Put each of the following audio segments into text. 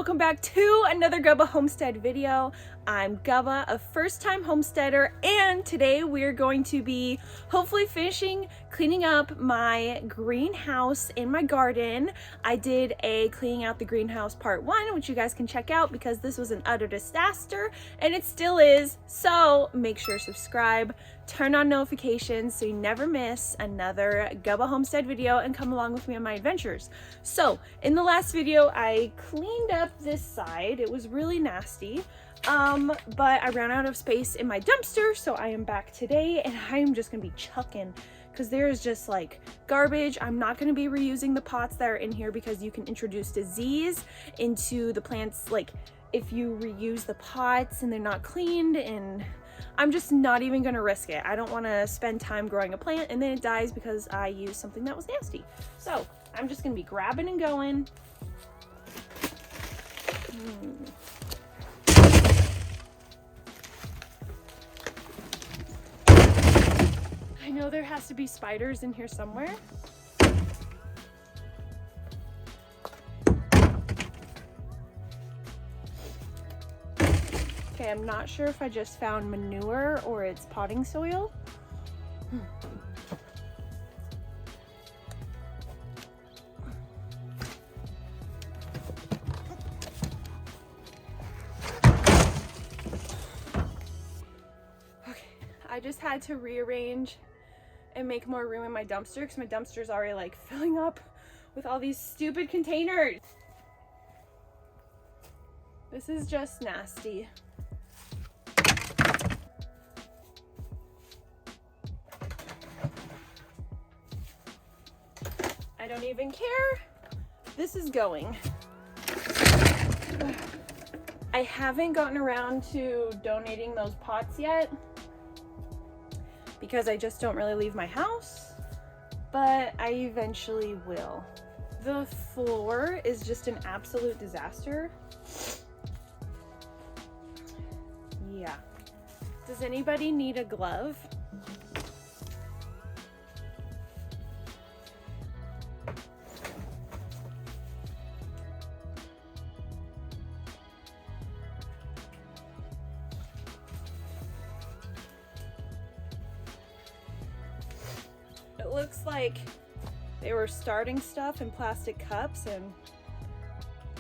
welcome back to another Gubba Homestead video. I'm Gubba, a first-time homesteader, and today we're going to be hopefully finishing cleaning up my greenhouse in my garden. I did a cleaning out the greenhouse part 1, which you guys can check out because this was an utter disaster, and it still is. So make sure to subscribe, turn on notifications so you never miss another Gubba Homestead video, and come along with me on my adventures. So in the last video, I cleaned up this side. It was really nasty. But I ran out of space in my dumpster, so I am back today and I am just gonna be chucking because there's just like garbage. I'm not gonna be reusing the pots that are in here because you can introduce disease into the plants, like if you reuse the pots and they're not cleaned, and I'm just not even gonna risk it. I don't want to spend time growing a plant and then it dies because I used something that was nasty. So I'm just gonna be grabbing and going. I know there has to be spiders in here somewhere. Okay, I'm not sure if I just found manure or it's potting soil. Okay, I just had to rearrange and make more room in my dumpster because my dumpster's already like filling up with all these stupid containers. This is just nasty. I don't even care. This is going. I haven't gotten around to donating those pots yet because I just don't really leave my house, but I eventually will. The floor is just an absolute disaster. Yeah. Does anybody need a glove? It looks like they were starting stuff in plastic cups and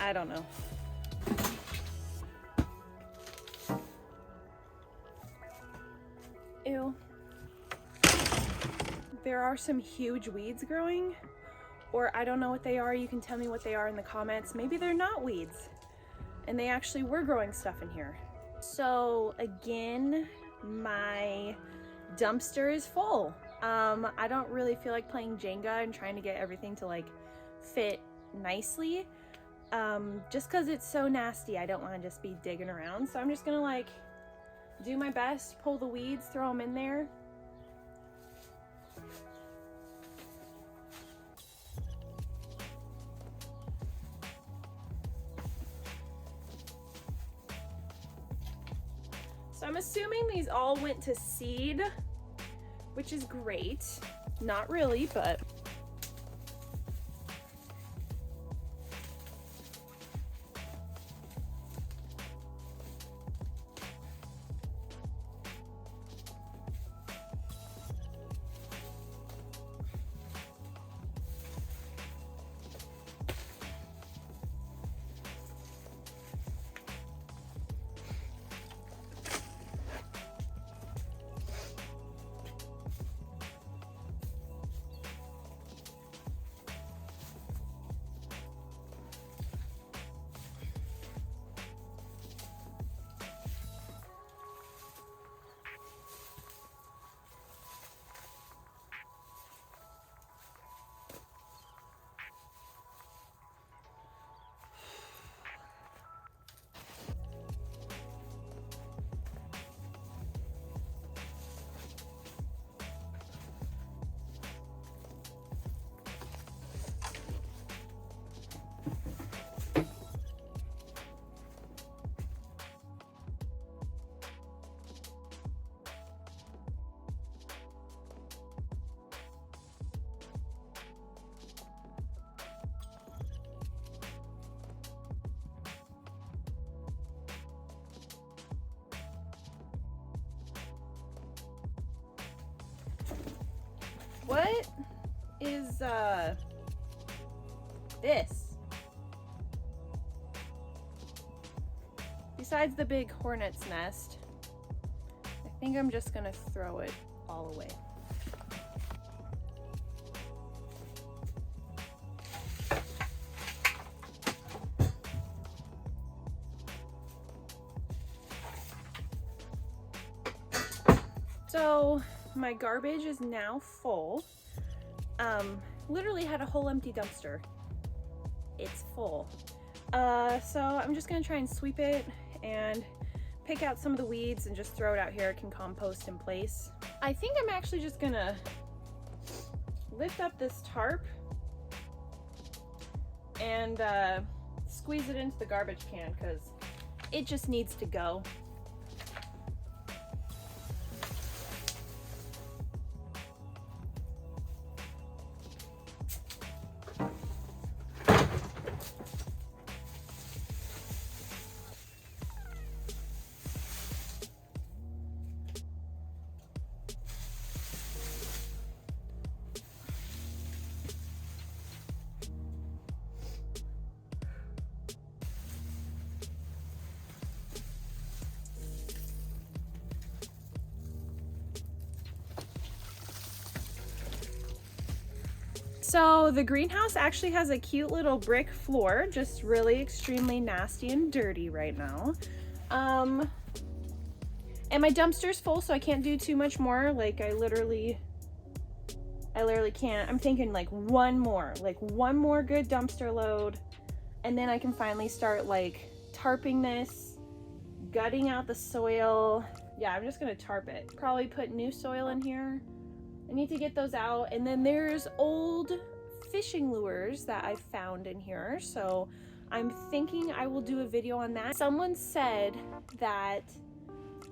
I don't know. Ew. There are some huge weeds growing, or I don't know what they are. You can tell me what they are in the comments. Maybe they're not weeds and they actually were growing stuff in here. So again, my dumpster is full. I don't really feel like playing Jenga and trying to get everything to like fit nicely. Just cause it's so nasty, I don't want to just be digging around. So I'm just gonna like do my best, pull the weeds, throw them in there. So I'm assuming these all went to seed, which is great. Not really, but is this? Besides the big hornet's nest, I think I'm just gonna throw it all away. So my garbage is now full. Literally had a whole empty dumpster. It's full. So I'm just gonna try and sweep it and pick out some of the weeds and just throw it out here. It can compost in place. I think I'm actually just gonna lift up this tarp and squeeze it into the garbage can because it just needs to go. So the greenhouse actually has a cute little brick floor, just really extremely nasty and dirty right now. And my dumpster's full, so I can't do too much more. Like I literally can't. I'm thinking like one more good dumpster load, and then I can finally start like tarping this, gutting out the soil. Yeah, I'm just gonna tarp it. Probably put new soil in here. I need to get those out. And then there's old fishing lures that I found in here. So I'm thinking I will do a video on that. Someone said that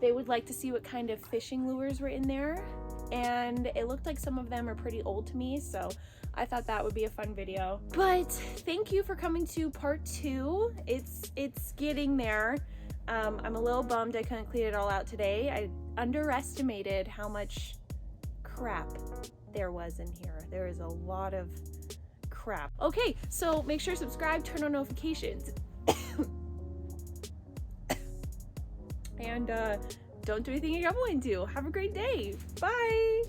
they would like to see what kind of fishing lures were in there. And it looked like some of them are pretty old to me. So I thought that would be a fun video. But thank you for coming to part 2. It's getting there. I'm a little bummed I couldn't clean it all out today. I underestimated how much crap there was in here. There is a lot of crap. Okay, so make sure to subscribe, turn on notifications, and don't do anything you're going to. Have a great day. Bye.